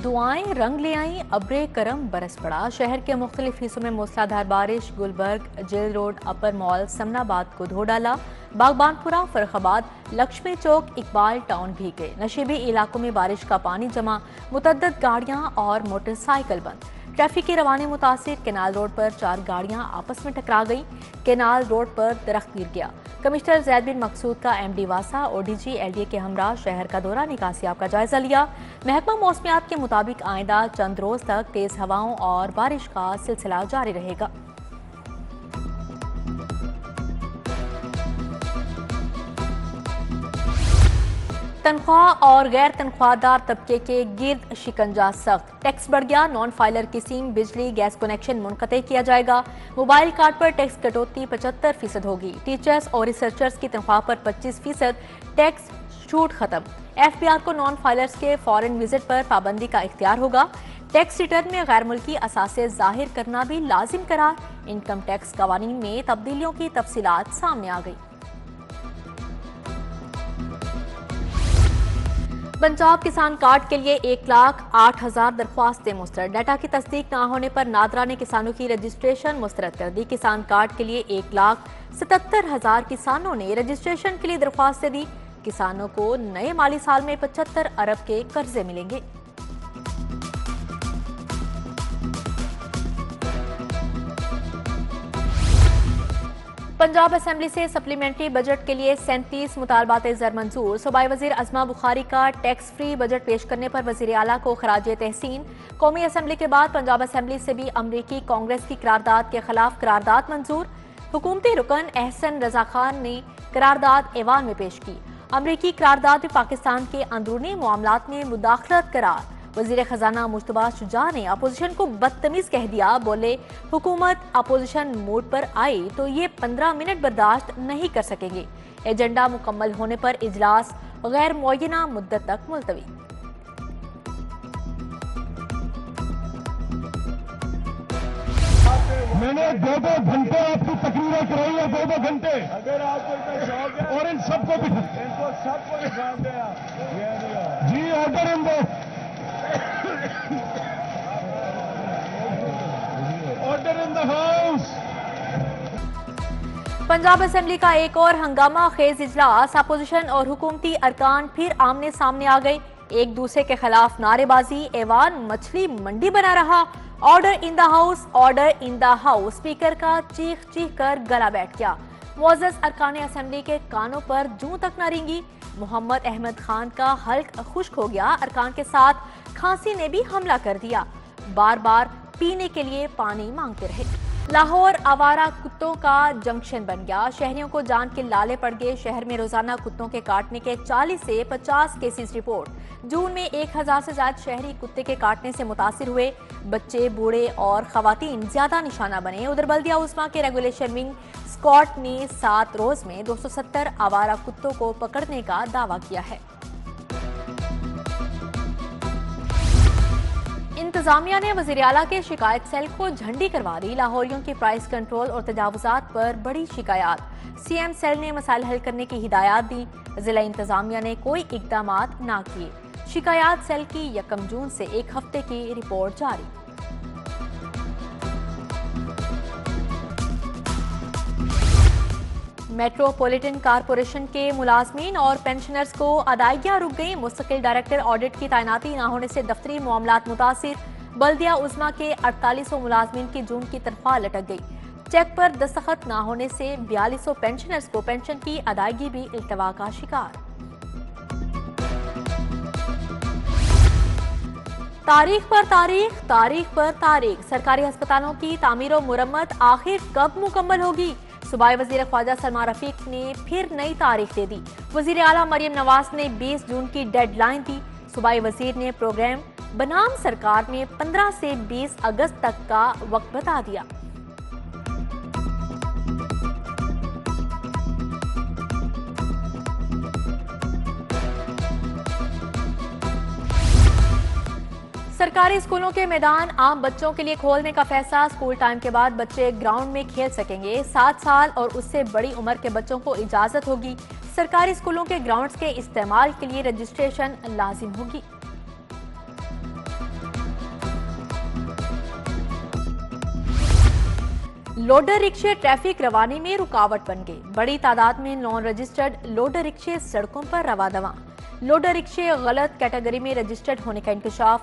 दुआएं रंग ले आई, अब्रे करम बरस पड़ा। शहर के मुख्तलिफ हिस्सों में मूसलाधार बारिश गुलबर्ग, जेल रोड, अपर मॉल, समनाबाद को धो डाला। बागबानपुरा, फर्रुखाबाद, लक्ष्मी चौक, इकबाल टाउन भीग गए। नशीबी इलाकों में बारिश का पानी जमा, मुतअद्दिद गाड़ियां और मोटरसाइकिल बंद। ट्रैफिक की रवानी मुतासिर। केनाल रोड पर 4 गाड़ियां आपस में टकरा गई। केनाल रोड पर दरख्त गिर गया। कमिश्नर जैद बिन मकसूद का MD वासा और DG LDA के हमरा शहर का दौरा निकासियाब का जायजा लिया। महकमा मौसमियात के मुताबिक आइंदा चंद रोज तक तेज हवाओं और बारिश का सिलसिला जारी रहेगा। तनख्वाह और गैर तनख्वाहदार तबके के गिर्द शिकंजा सख्त। टैक्स बढ़ गया। नॉन फाइलर की सिम, बिजली, गैस कनेक्शन मुनक़ते किया जाएगा। मोबाइल कार्ड पर टैक्स कटौती 75% होगी। टीचर्स और रिसर्चर्स की तनख्वाह पर 25% टैक्स छूट खत्म। FBR को नॉन फाइलर्स के फॉरेन विजिट पर पाबंदी का इख्तियार होगा। टैक्स रिटर्न में गैर मुल्की असासे जाहिर करना भी लाजिम करार। इनकम टैक्स कवानीन में तब्दीलियों की तफसीलात सामने आ गई। पंजाब किसान कार्ड के लिए 1,08,000 दरख्वास्तें मुस्तरद। डाटा की तस्दीक न होने पर नादरा ने किसानों की रजिस्ट्रेशन मुस्तरद कर दी। किसान कार्ड के लिए 1,77,000 किसानों ने रजिस्ट्रेशन के लिए दरख्वास्तें दी। किसानों को नए माली साल में 75 अरब के कर्जे मिलेंगे। पंजाब असेंबली से सप्लीमेंट्री बजट के लिए 37 मुतालबात ज़र मंजूर। सूबाई वजीर अज़मा बुखारी का टैक्स फ्री बजट पेश करने पर वजीर आला को खराजे तहसीन। कौमी असेंबली के बाद पंजाब असेंबली से भी अमरीकी कांग्रेस की करारदाद के खिलाफ करारदाद मंजूर। हुकूमती रुकन एहसन रजा खान ने करारदाद ऐवान में पेश की। अमरीकी करारदाद में पाकिस्तान के अंदरूनी मामलात में मुदाखलत करार। वजीर खजाना मुश्तबा शुजा ने अपोजिशन को बदतमीज कह दिया। बोले, हुकूमत अपोजिशन मोड पर आई तो ये 15 मिनट बर्दाश्त नहीं कर सकेंगे। एजेंडा मुकम्मल होने पर इजलास गैर मुअय्यना मुद्दत तक मुलतवी। मैंने 2-2 घंटे आपकी तकरीरें कराई है, 2-2 घंटे। अगर आपको इतना शौक है और इन सबको भी इनको सबको निकाल दे आप। जी ऑर्डर इन दो, order in the house. Punjab assembly का एक और हंगामा खेज इजलास। अपोजिशन और हुकूमती अरकान फिर आमने सामने आ गए। एक दूसरे के खिलाफ नारेबाजी। ऐवान मछली मंडी बना रहा। Order in the house, order in the house. Speaker का चीख चीख कर गला बैठ गया। मुअज़्ज़ज़ अरकान असेंबली के कानों पर जूं तक न रेंगी। मोहम्मद अहमद खान का हल्क खुश्क हो गया। अरकान के साथ खांसी ने भी हमला कर दिया। बार बार पीने के लिए पानी मांगते रहे। लाहौर आवारा कुत्तों का जंक्शन बन गया। शहरियों को जान के लाले पड़ गए। शहर में रोजाना कुत्तों के काटने के 40 से 50 केसेस रिपोर्ट। जून में 1000 से ज्यादा शहरी कुत्ते के काटने से मुतासिर हुए। बच्चे, बूढ़े और खवातीन ज्यादा निशाना बने। उधर बल्दिया उस्मा के रेगुलेशन विंग स्कॉट ने 7 रोज में 270 आवारा कुत्तों को पकड़ने का दावा किया है। इंतजामिया ने वजीर आला के शिकायत सेल को झंडी करवा दी। लाहौरियों की प्राइस कंट्रोल और तजावुजात पर बड़ी शिकायत। CM सेल ने मसाइल हल करने की हिदायत दी। जिला इंतजामिया ने कोई इकदामात ना किए। शिकायत सेल की 1 जून से 1 हफ्ते की रिपोर्ट जारी। मेट्रोपॉलिटन कारपोरेशन के मुलाजमीन और पेंशनर्स को अदायगियां रुक गई। मुस्तकिल डायरेक्टर ऑडिट की तैनाती न होने से दफ्तरी मामलात मुतासिर। बल्दिया उज़्मा के 4800 मुलाजमीन की जून की तनख्वाह लटक गई। चेक पर दस्तखत न होने से 4200 पेंशनर्स को पेंशन की अदायगी भी इल्तवा का शिकार। तारीख पर तारीख, तारीख पर तारीख। सरकारी अस्पतालों की तामीर और मुरम्मत आखिर कब मुकम्मल होगी? सूबाई वजीर ख्वाजा सलमान रफीक ने फिर नई तारीख दे दी। वजीर आला मरियम नवाज ने 20 जून की डेडलाइन दी। सूबाई वजीर ने प्रोग्राम बनाम सरकार में 15 से 20 अगस्त तक का वक्त बता दिया। सरकारी स्कूलों के मैदान आम बच्चों के लिए खोलने का फैसला। स्कूल टाइम के बाद बच्चे ग्राउंड में खेल सकेंगे। 7 साल और उससे बड़ी उम्र के बच्चों को इजाजत होगी। सरकारी स्कूलों के ग्राउंड्स के इस्तेमाल के लिए रजिस्ट्रेशन लाजिम होगी। लोडर रिक्शे ट्रैफिक रवानी में रुकावट बन गई। बड़ी तादाद में नॉन रजिस्टर्ड लोडर रिक्शे सड़कों पर रवादवा। लोडर रिक्शे गलत कैटेगरी में रजिस्टर्ड होने का इंकशाफ।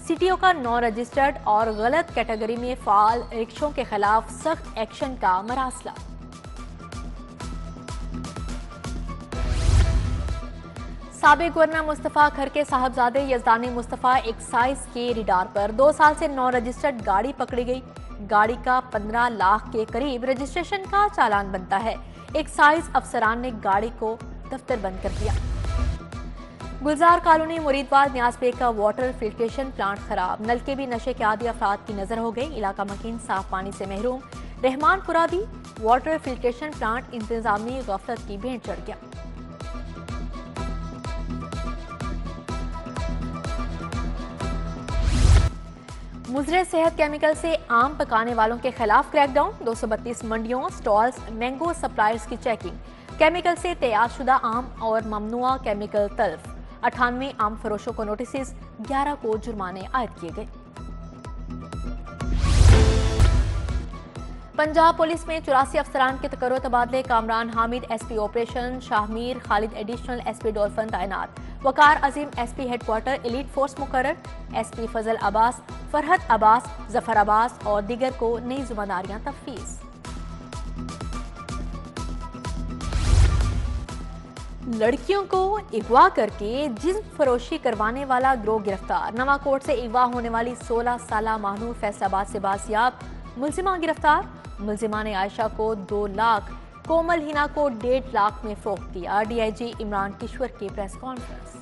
सिटीओ का नॉन रजिस्टर्ड और गलत कैटेगरी में फाल रिक्शों के खिलाफ सख्त एक्शन का मरासला। साबिक गवर्नर मुस्तफा खर के साहबजादे यजदानी मुस्तफा एक्साइज के रिडार पर 2 साल से नॉन रजिस्टर्ड गाड़ी पकड़ी गई। गाड़ी का 15 लाख के करीब रजिस्ट्रेशन का चालान बनता है। एक्साइज अफसरान ने गाड़ी को दफ्तर बंद कर दिया। गुलजार कॉलोनी मुरीदवाद न्यासबे का वाटर फिल्ट्रेशन प्लांट खराब। नलके भी नशे के आदी अफराद की नजर हो गई। इलाका मकीन साफ पानी से महरूम। Rehmanpura the water filtration plant इंतजामी गफलत की भेंट चढ़ गया। मुजरे सेहत केमिकल से आम पकाने वालों के खिलाफ क्रैकडाउन। 232 मंडियों, स्टॉल्स, मैंगो सप्लायर्स की चेकिंग। केमिकल से तैयारशुदा आम और ममनुआ केमिकल तल्फ। 98 आम फरोशों को नोटिस, 11 को जुर्माने आयद किए गए। पंजाब पुलिस में 84 अफसरान के तकर्रो तबादले। Kamran Hamid SP operation, Shahmir Khalid additional SP dolphin तैनात। Waqar Azeem SP headquarter elite force मुकर्रर। एसपी फजल अब्बास, फरहत अब्बास, जफर अब्बास और दीगर को नई जिम्मेदारियां तफवीज। लड़कियों को अगवा करके जिस्म फरोशी करवाने वाला गिरोह गिरफ्तार। नवाकोट से अगवा होने वाली 16 साला महानूर फैसलाबाद से बाजियाब। मुलजिमा गिरफ्तार। मुलजिमा ने आयशा को 2 लाख, कोमल हिना को 1.5 लाख में फरोख्त किया। डीआईजी इमरान किश्वर की प्रेस कॉन्फ्रेंस।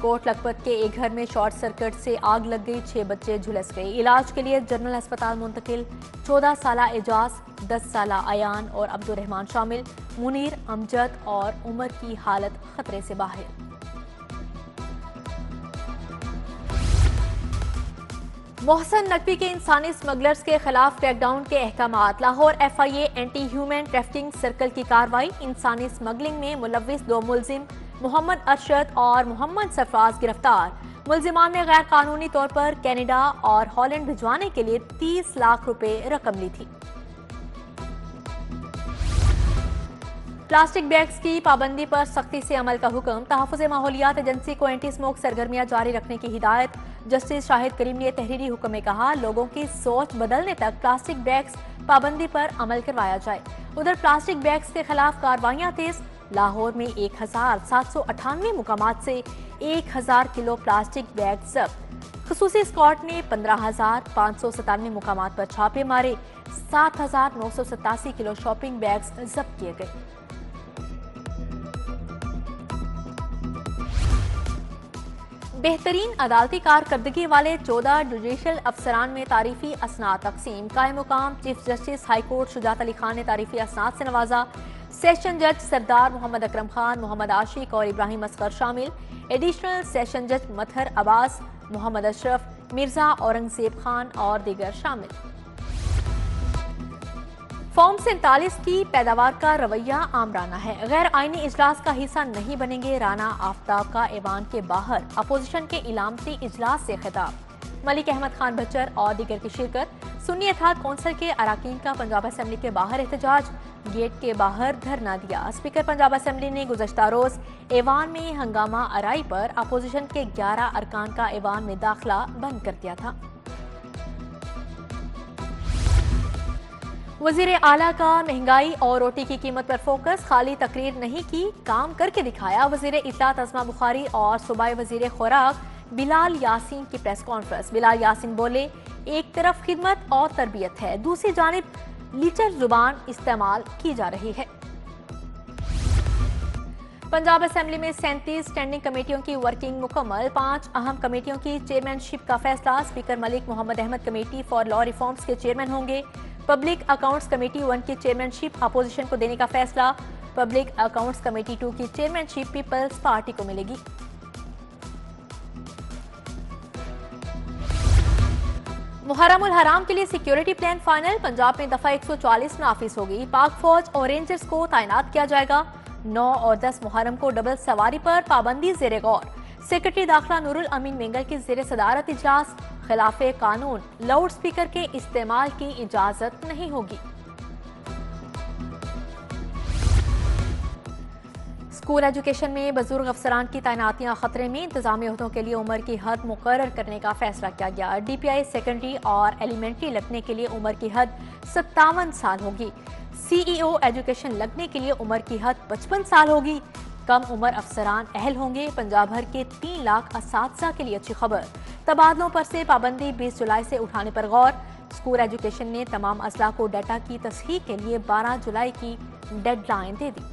कोट लखपत के एक घर में शॉर्ट सर्किट से आग लग गई। 6 बच्चे झुलस गए। इलाज के लिए जनरल अस्पताल मुंतकिल। 14 साला एजाज, 10 साला अयान और अब्दुर्रहमान शामिल। मुनीर, अमजद और उमर की हालत खतरे से बाहर। मोहसन नकवी के इंसानी स्मगलर्स के खिलाफ क्रैकडाउन के अहकामात। Lahore FIA anti human trafficking circle की कार्रवाई। इंसानी स्मगलिंग में मुलविस 2 मुलजिम मोहम्मद अरशद और मोहम्मद सरफराज गिरफ्तार। मुलजिमान ने गैर कानूनी तौर पर कनाडा और हॉलैंड भिजवाने के लिए 30 लाख रुपए रकम ली थी। प्लास्टिक बैग्स की पाबंदी पर सख्ती से अमल का हुक्म। तहफ़्फ़ुज़ माहौलियात एजेंसी को एंटी स्मोक सरगर्मियां जारी रखने की हिदायत। जस्टिस शाहिद करीम ने तहरीरी हुक्म में कहा, लोगों की सोच बदलने तक प्लास्टिक बैग्स पाबंदी पर अमल करवाया जाए। उधर प्लास्टिक बैग्स के खिलाफ कार्रवाइयां तेज। लाहौर में 1798 मुकामात से 1000 किलो प्लास्टिक बैग जब्त। खसूसी स्क्वाड ने 15,597 मुकामात पर छापे मारे। 7,987 किलो शॉपिंग बैग्स जब्त किए गए। बेहतरीन अदालती कारकर्दगी वाले 14 जुडिशल अफसरान में तारीफी असनाद तकसीम। कायम मुकाम chief justice high court Shujaat Ali Khan ने तारीफी असनाद से नवाजा। सेशन जज सरदार मोहम्मद अकरम खान, मोहम्मद आशिक और इब्राहिम असगर शामिल। एडिशनल सेशन जज मथहर अब्बास, मोहम्मद अशरफ, मिर्जा औरंगजेब खान और दीगर शामिल। फॉर्म 47 की पैदावार का रवैया आमराना है। गैर आईनी इजलास का हिस्सा नहीं बनेंगे। राना आफ्ताब का ऐवान के बाहर अपोजिशन के इलामती इजलास से खिताब। मलिक अहमद खान भच्चर और दीगर की शिरकत। सुन्नी इत्तेहाद कौंसिल के अराकीन का पंजाब असेंबली के बाहर एहतजाज। गेट के बाहर धरना दिया। स्पीकर पंजाब असेंबली ने गुज़श्ता रोज ऐवान में हंगामा आराई पर अपोजिशन के 11 अरकान का ऐवान में दाखिला बंद कर दिया था। वजीर आला का महंगाई और रोटी की कीमत पर फोकस। खाली तकरीर नहीं की, काम करके दिखाया। वजीर इत्तलात अज़मा बुखारी और सूबाई वजीर खुराक बिलाल यासीन की प्रेस कॉन्फ्रेंस। बिलाल यासीन बोले, एक तरफ खिदमत और तरबियत है, दूसरी जानिब लीचर जुबान इस्तेमाल की जा रही है। पंजाब असेंबली में 37 स्टैंडिंग कमेटियों की वर्किंग मुकम्मल। 5 अहम कमेटियों की चेयरमैनशिप का फैसला। Speaker Malik Mohammad Ahmed committee for law reforms के चेयरमैन होंगे। पब्लिक अकाउंट्स कमेटी 1 की चेयरमैनशिप अपोजिशन को देने का फैसला। पब्लिक अकाउंट्स कमेटी 2 की चेयरमैनशिप पीपल्स पार्टी को मिलेगी। मुहर्रम उल हराम के लिए सिक्योरिटी प्लान फाइनल। पंजाब में दफा 140 नाफिज होगी। पाक फौज और रेंजर्स को तैनात किया जाएगा। 9 और 10 मुहर्रम को डबल सवारी पर पाबंदी जेर गौर। सेक्रेटरी दाखिला नूरुल अमीन मेंगल की जेर सदारत इजलास। खिलाफे कानून लाउड स्पीकर के इस्तेमाल की इजाजत नहीं होगी। स्कूल एजुकेशन में बुजुर्ग अफसरान की तैनातियां खतरे में, इंतजामी अहदों के लिए उम्र की हद मुकर्रर करने का फैसला किया गया। DPI सेकेंडरी और एलिमेंट्री लगने के लिए उम्र की हद 57 साल होगी। CEO एजुकेशन लगने के लिए उम्र की हद 55 साल होगी। कम उम्र अफसरान अहल होंगे। पंजाब भर के 3 लाख असातिज़ा के लिए अच्छी खबर। तबादलों पर से पाबंदी 20 जुलाई से उठाने पर गौर। स्कूल एजुकेशन ने तमाम अजला को डाटा की तस्हीह के लिए 12 जुलाई की डेडलाइन दे दी।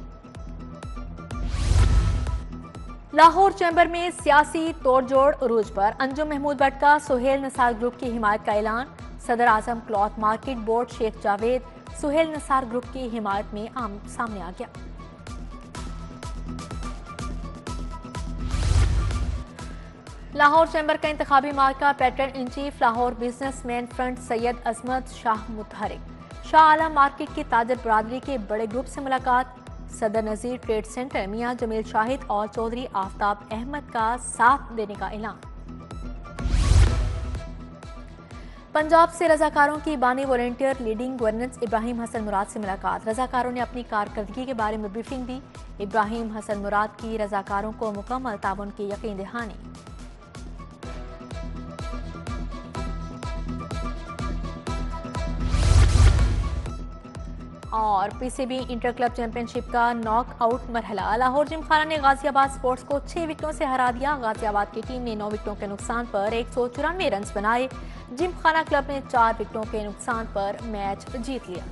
लाहौर चैम्बर में सियासी तोड़जोड़ उरूज पर। अंजुम महमूद भट्ट का सुहेल निसार ग्रुप की हिमायत का ऐलान। सदर Azam cloth market board Sheikh Javed Sohail Nisar group की हिमायत में सामने आ गया। लाहौर चैम्बर का इंतखाबी मार्का patron in chief Lahore businessman front Syed Azmat Shah मुतहरिक। शाह आलम मार्केट की ताजर बरादरी के बड़े ग्रुप से मुलाकात। सदर नजीर ट्रेड सेंटर मियां जमील शाहिद और चौधरी आफ्ताब अहमद का साथ देने का ऐलान। पंजाब से रजाकारों की बानी volunteer leading governance Ibrahim Hassan Murad से मुलाकात। रजाकारों ने अपनी कारकर्दगी के बारे में ब्रीफिंग दी। इब्राहिम हसन मुराद की रजाकारों को मुकम्मल ताउन की यकीन दहानी। और PCB इंटर क्लब चैंपियनशिप का नॉकआउट मरहला। लाहौर जिमखाना ने गाजियाबाद स्पोर्ट्स को 6 विकेटों से हरा दिया। गाजियाबाद की टीम ने 9 विकेटों के नुकसान पर 194 रन बनाए। जिमखाना क्लब ने 4 विकेटों के नुकसान पर मैच जीत लिया।